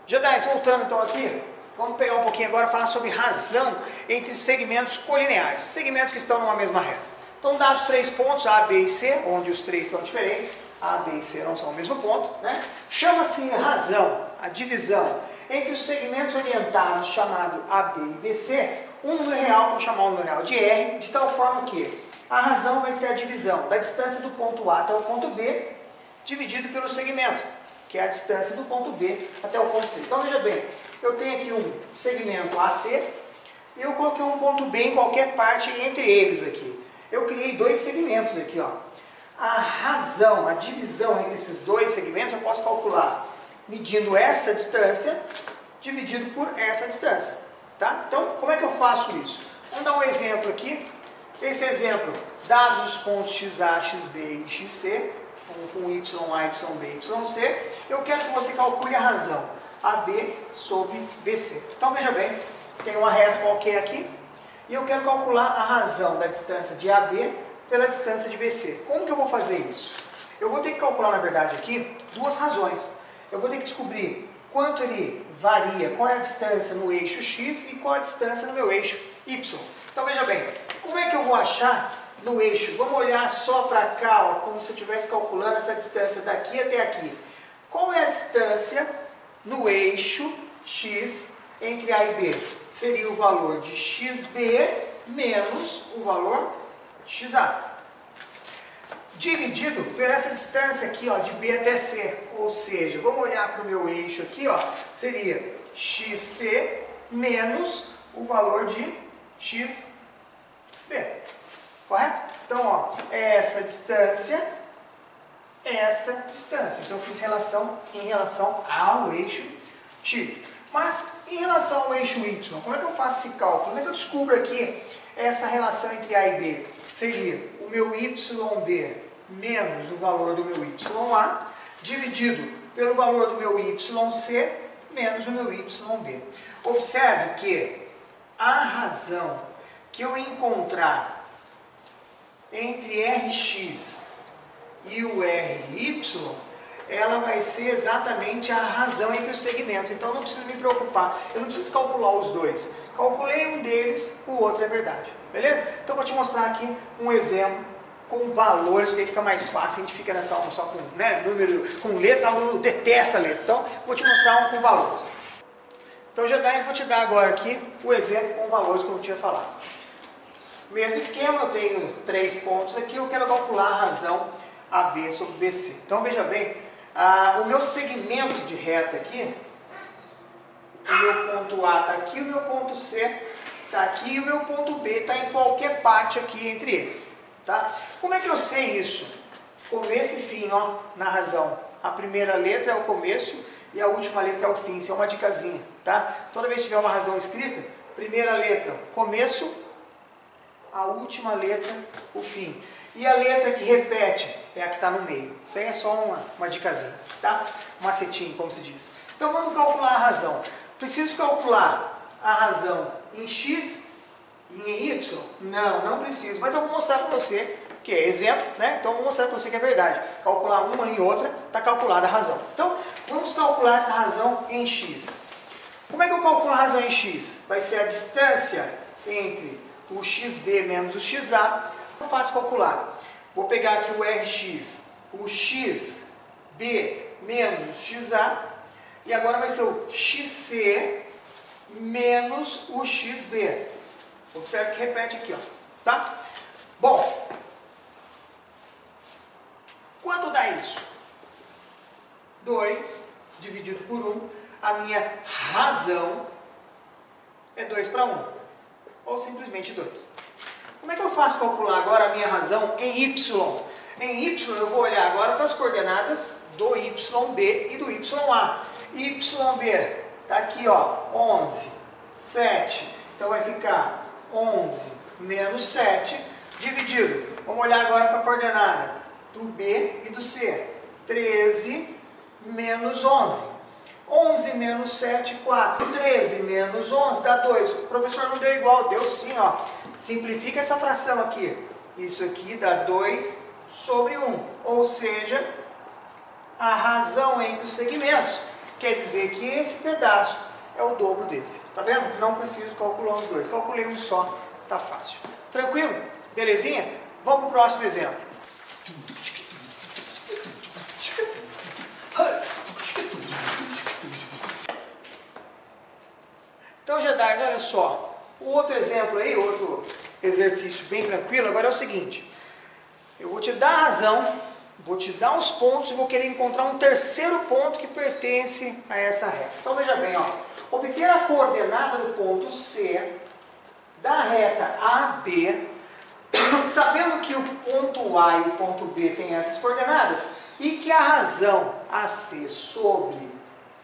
Jadais, voltando então aqui, vamos pegar um pouquinho agora e falar sobre razão entre segmentos colineares, segmentos que estão numa mesma reta. Então, dados 3 pontos, A, B e C, onde os três são diferentes, A, B e C não são o mesmo ponto, né? Chama-se razão, a divisão entre os segmentos orientados, chamado AB e BC, um número real, vou chamar o número real de R, de tal forma que a razão vai ser a divisão da distância do ponto A até o ponto B, dividido pelo segmento, que é a distância do ponto B até o ponto C. Então, veja bem, eu tenho aqui um segmento AC, e eu coloquei um ponto B em qualquer parte entre eles aqui. Eu criei dois segmentos aqui, ó. A razão, a divisão entre esses dois segmentos, eu posso calcular medindo essa distância, dividido por essa distância, tá? Então, como é que eu faço isso? Vamos dar um exemplo aqui. Esse exemplo, dados os pontos XA, XB e XC, com YA, YB, YC, eu quero que você calcule a razão AB sobre BC. Então, veja bem, tem uma reta qualquer aqui, e eu quero calcular a razão da distância de AB pela distância de BC. Como que eu vou fazer isso? Eu vou ter que calcular, na verdade, aqui, duas razões. Eu vou ter que descobrir quanto ele varia, qual é a distância no eixo X e qual a distância no meu eixo Y. Então, veja bem, como é que eu vou achar no eixo? Vamos olhar só para cá, ó, como se eu estivesse calculando essa distância daqui até aqui. Qual é a distância no eixo X entre A e B? Seria o valor de XB menos o valor XA. Dividido por essa distância aqui, ó, de B até C. Ou seja, vamos olhar para o meu eixo aqui, ó, seria XC menos o valor de XB. Correto? Então, ó, essa distância, essa distância. Então, eu fiz relação em relação ao eixo X. Mas, em relação ao eixo Y, como é que eu faço esse cálculo? Como é que eu descubro aqui essa relação entre A e B? Seria o meu YB menos o valor do meu YA, dividido pelo valor do meu YC, menos o meu YB. Observe que a razão que eu encontrar entre Rx e o Ry, ela vai ser exatamente a razão entre os segmentos. Então, não preciso me preocupar, eu não preciso calcular os dois. Calculei um deles, o outro é verdade. Beleza? Então, vou te mostrar aqui um exemplo com valores, que aí fica mais fácil, a gente fica nessa aula só com, né, número, com letra, o aluno detesta letra. Então, vou te mostrar um com valores. Então, Jadais, vou te dar agora aqui o exemplo com valores que eu tinha falado. Mesmo esquema, eu tenho 3 pontos aqui, eu quero calcular a razão AB sobre BC. Então, veja bem, o meu segmento de reta aqui, o meu ponto A está aqui, o meu ponto C está aqui e o meu ponto B está em qualquer parte aqui entre eles. Tá? Como é que eu sei isso? Começo e fim, ó, na razão. A primeira letra é o começo e a última letra é o fim. Isso é uma dicasinha, tá? Toda vez que tiver uma razão escrita, primeira letra, começo, a última letra, o fim. E a letra que repete é a que está no meio. Isso aí é só uma dicasinha, tá? Um macetinho, como se diz. Então vamos calcular a razão. Preciso calcular a razão em X e em Y? Não, não preciso. Mas eu vou mostrar para você, que é exemplo, né? Então eu vou mostrar para você que é verdade. Calcular uma e outra, está calculada a razão. Então, vamos calcular essa razão em X. Como é que eu calculo a razão em X? Vai ser a distância entre o XB menos o XA. Eu faço calcular. Vou pegar aqui o Rx, o XB menos o XA. E agora vai ser o XC menos o XB. Observe que repete aqui, ó, tá? Bom, quanto dá isso? 2 dividido por 1, a minha razão é 2 para 1, ou simplesmente 2. Como é que eu faço calcular agora a minha razão em Y? Em Y eu vou olhar agora para as coordenadas do YB e do YA. YB está aqui, ó, 11, 7, então vai ficar 11 menos 7, dividido. Vamos olhar agora para a coordenada do B e do C. 13 menos 11. 11 menos 7, 4. 13 menos 11 dá 2. O professor não deu igual, deu sim, ó. Simplifica essa fração aqui. Isso aqui dá 2 sobre 1. Ou seja, a razão entre os segmentos Quer dizer que esse pedaço é o dobro desse. Tá vendo? Não preciso calcular os dois. Calculei um só, tá fácil. Tranquilo? Belezinha? Vamos para o próximo exemplo. Então, Jedi, olha só. O outro exemplo aí, outro exercício bem tranquilo, agora é o seguinte. Eu vou te dar a razão, vou te dar os pontos e vou querer encontrar um terceiro ponto que pertence a essa reta. Então, veja bem, ó. Obter a coordenada do ponto C da reta AB, sabendo que o ponto A e o ponto B têm essas coordenadas e que a razão AC sobre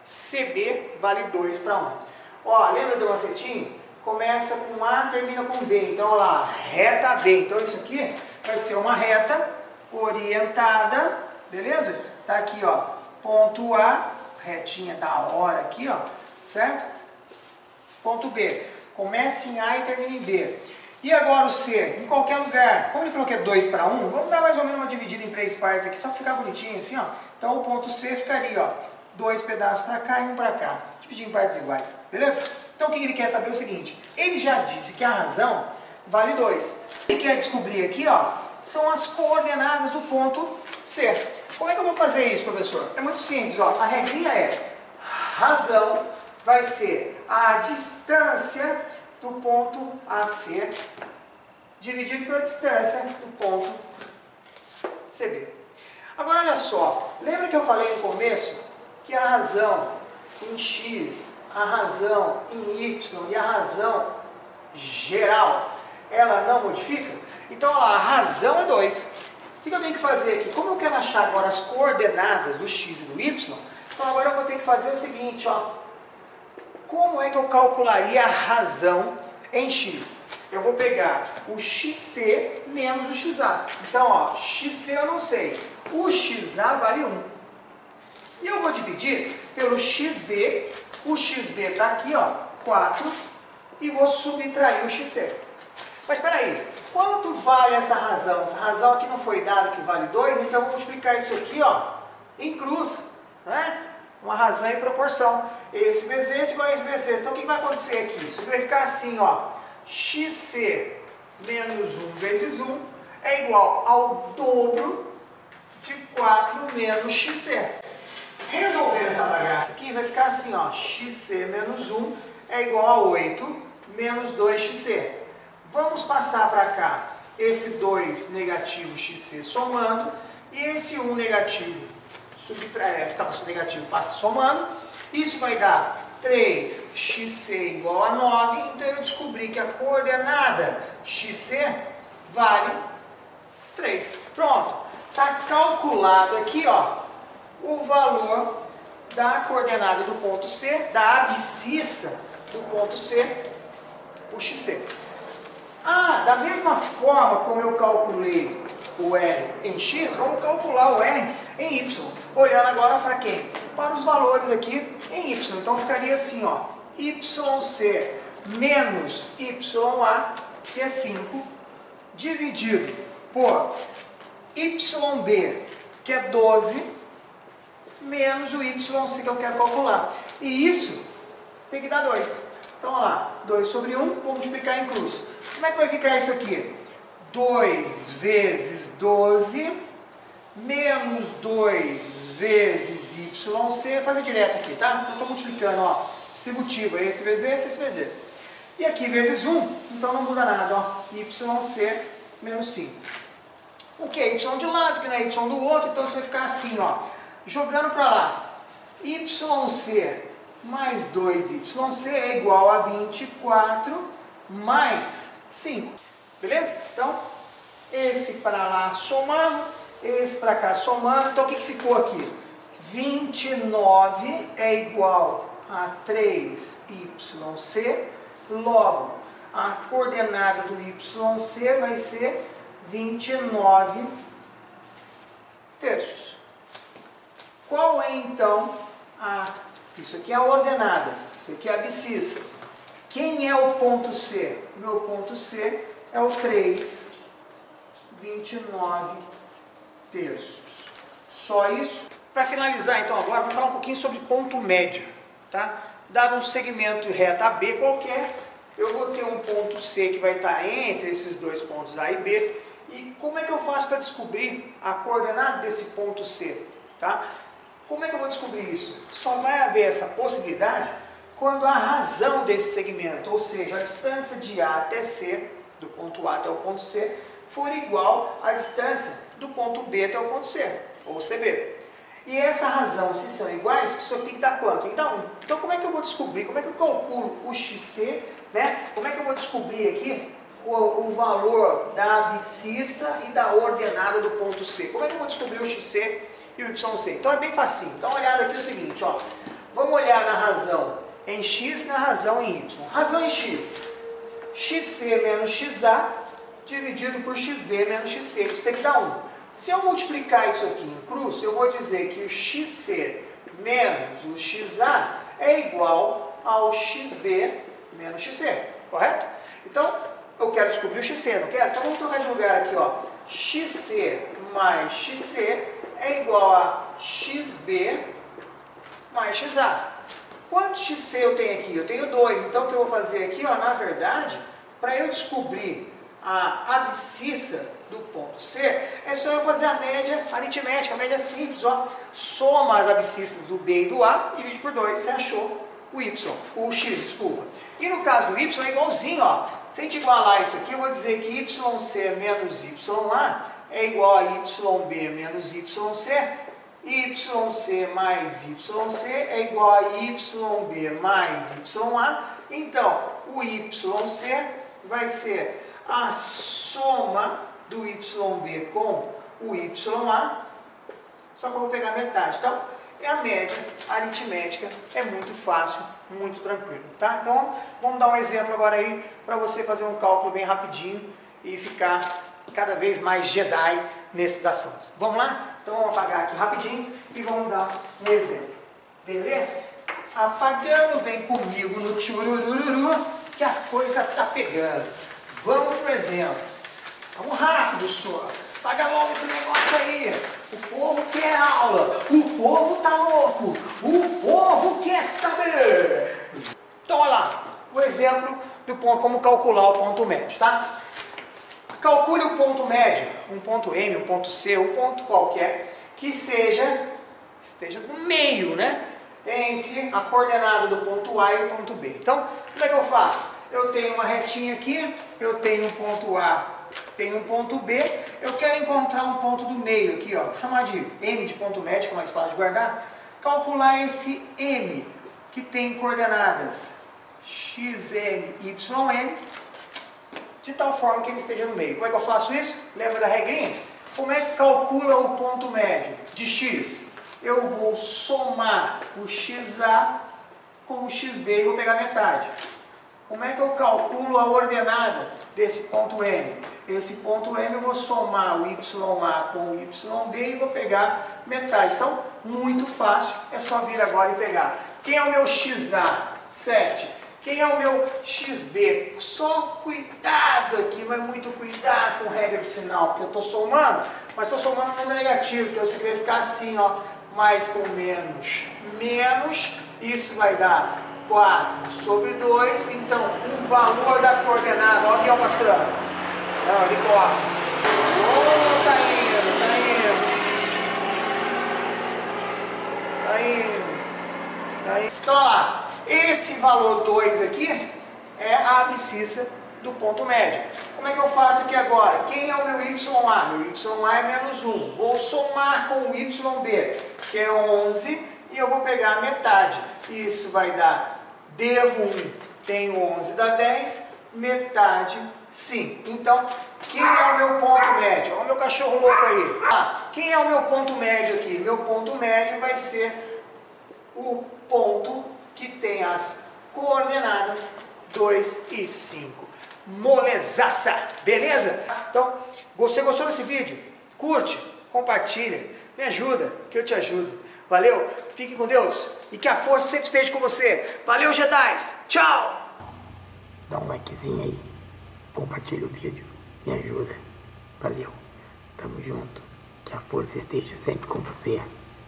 CB vale 2 para 1. Ó, lembra do macetinho? Começa com A, termina com B. Então, olha lá, reta B. Então, isso aqui vai ser uma reta orientada, beleza? Tá aqui, ó, ponto A, retinha da hora aqui, ó, certo? Ponto B, começa em A e termina em B. E agora o C, em qualquer lugar. Como ele falou que é 2 para 1, vamos dar mais ou menos uma dividida em 3 partes aqui, só para ficar bonitinho assim, ó. Então, o ponto C ficaria, ó, 2 pedaços para cá e 1 para cá. Dividir em partes iguais, beleza? Então, o que ele quer saber é o seguinte. Ele já disse que a razão vale 2. Ele quer descobrir aqui, ó, são as coordenadas do ponto C. Como é que eu vou fazer isso, professor? É muito simples, ó. A regrinha é, razão vai ser a distância do ponto AC dividido pela distância do ponto CB. Agora, olha só. Lembra que eu falei no começo que a razão em X, a razão em Y e a razão geral, ela não modifica? Então, olha lá, a razão é 2. O que eu tenho que fazer aqui? Como eu quero achar agora as coordenadas do X e do Y, então agora eu vou ter que fazer o seguinte, ó. Como é que eu calcularia a razão em X? Eu vou pegar o XC menos o XA. Então, ó, XC eu não sei. O XA vale 1. E eu vou dividir pelo XB. O XB está aqui, ó, 4. E vou subtrair o XC. Mas espera aí, quanto vale essa razão? Essa razão aqui não foi dada que vale 2, então eu vou multiplicar isso aqui, ó, em cruz, né? Uma razão em proporção. Esse vezes esse igual a esse vezes esse. Então o que vai acontecer aqui? Isso vai ficar assim, ó, XC menos 1 vezes 1 é igual ao dobro de 4 menos XC. Resolver essa bagaça aqui vai ficar assim, ó, XC menos 1 é igual a 8 menos 2XC. Vamos passar para cá esse 2 negativo XC somando e esse 1 negativo negativo passa somando. Isso vai dar 3XC igual a 9. Então eu descobri que a coordenada XC vale 3. Pronto. Está calculado aqui, ó, o valor da coordenada do ponto C, da abscissa do ponto C, o XC. Da mesma forma como eu calculei o R em X, vamos calcular o R em Y. Olhando agora para quem? Para os valores aqui em Y. Então ficaria assim, ó, YC menos YA, que é 5, dividido por YB, que é 12, menos o YC que eu quero calcular. E isso tem que dar 2. Então, olha lá, 2 sobre 1, vou multiplicar em cruz. Como é que vai ficar isso aqui? 2 vezes 12, menos 2 vezes YC, fazer direto aqui, tá? Então, estou multiplicando, ó, distributivo, esse vezes esse vezes esse. E aqui vezes 1, então não muda nada, ó, YC menos 5. O que é Y de um lado, que não é Y do outro, então isso vai ficar assim, ó, jogando para lá. YC mais 2YC é igual a 24 mais 5. Beleza? Então, esse para lá somando, esse para cá somando. Então, o que ficou aqui? 29 é igual a 3YC. Logo, a coordenada do YC vai ser 29 terços. Qual é, então, isso aqui é a ordenada, isso aqui é a abscissa. Quem é o ponto C? Meu ponto C é o 3,29 terços. Só isso? para finalizar então agora, vamos falar um pouquinho sobre ponto médio, tá? Dado um segmento reta AB qualquer, eu vou ter um ponto C que vai estar entre esses dois pontos A e B. E como é que eu faço para descobrir a coordenada desse ponto C? Tá? Como é que eu vou descobrir isso? Só vai haver essa possibilidade quando a razão desse segmento, ou seja, a distância de A até C, do ponto A até o ponto C, for igual à distância do ponto B até o ponto C, ou CB. E essa razão, se são iguais, isso tem que dar quanto? Tem que dar 1. Então como é que eu vou descobrir? Como é que eu calculo o XC? Né? Como é que eu vou descobrir aqui o valor da abscissa e da ordenada do ponto C? Como é que eu vou descobrir o XC e o YC? Então é bem facinho. Então olhada aqui o seguinte, ó. Vamos olhar na razão em X e na razão em Y. Razão em X, XC menos XA dividido por XB menos XC. Isso tem que dar 1. Se eu multiplicar isso aqui em cruz, eu vou dizer que o XC menos o XA é igual ao XB menos XC, correto? Então, eu quero descobrir o XC, não quero? Então vamos trocar de lugar aqui, ó. XC mais XC é igual a XB mais XA. Quanto XC eu tenho aqui? Eu tenho 2. Então o que eu vou fazer aqui, ó, na verdade, para eu descobrir a abscissa do ponto C, é só eu fazer a média aritmética, a média simples, ó. Soma as abscissas do B e do A e divide por 2, você achou o Y, o X, desculpa. E no caso do Y é igualzinho, ó. Se a gente igualar isso aqui, eu vou dizer que YC menos YA é igual a YB menos YC, YC mais YC é igual a YB mais YA. Então, o YC vai ser a soma do YB com o YA, só que eu vou pegar metade. Então, é a média aritmética, é muito fácil, muito tranquilo, tá? Então, vamos dar um exemplo agora aí, para você fazer um cálculo bem rapidinho e ficar cada vez mais Jedi nesses assuntos. Vamos lá? Então, vamos apagar aqui rapidinho e vamos dar um exemplo. Beleza? Apagando, vem comigo no tchururururu, que a coisa tá pegando. Vamos pro exemplo. Vamos rápido, só. Paga logo esse negócio aí. O povo quer aula. O povo tá louco. O povo quer saber. Então, olha lá. O exemplo do ponto, como calcular o ponto médio, tá? Calcule o ponto médio, um ponto M, um ponto C, um ponto qualquer, que esteja no meio, né? Entre a coordenada do ponto A e o ponto B. Então, como é que eu faço? Eu tenho uma retinha aqui, eu tenho um ponto A, tenho um ponto B, eu quero encontrar um ponto do meio aqui, ó, vou chamar de M de ponto médio, que é mais fácil de guardar. Calcular esse M, que tem coordenadas XM, YM, de tal forma que ele esteja no meio. Como é que eu faço isso? Lembra da regrinha? Como é que calcula o ponto médio de X? Eu vou somar o XA com o XB e vou pegar metade. Como é que eu calculo a ordenada desse ponto M? Esse ponto M eu vou somar o YA com o YB e vou pegar metade. Então, muito fácil, é só vir agora e pegar. Quem é o meu XA? 7. Quem é o meu XB? Só cuidado aqui, mas muito cuidado com regra de sinal, porque eu estou somando, mas estou somando um número negativo, então isso aqui vai ficar assim, ó, mais com menos. Menos, isso vai dar 4 sobre 2, então o valor da coordenada, ó o avião passando, não, helicóptero, oh, tá indo, então olha lá. Esse valor 2 aqui é a abscissa do ponto médio. Como é que eu faço aqui agora? Quem é o meu YA? Meu YA é menos 1. Vou somar com o YB, que é 11, e eu vou pegar a metade. Isso vai dar, devo 1, tenho 11, dá 10, metade 5. Então, quem é o meu ponto médio? Olha o meu cachorro louco aí. Quem é o meu ponto médio aqui? Meu ponto médio vai ser o ponto que tem as coordenadas 2 e 5. Molezaça, beleza? Então, você gostou desse vídeo? Curte, compartilha, me ajuda, que eu te ajudo. Valeu? Fique com Deus e que a força sempre esteja com você. Valeu, Jedi! Tchau! Dá um likezinho aí, compartilha o vídeo, me ajuda. Valeu, tamo junto, que a força esteja sempre com você.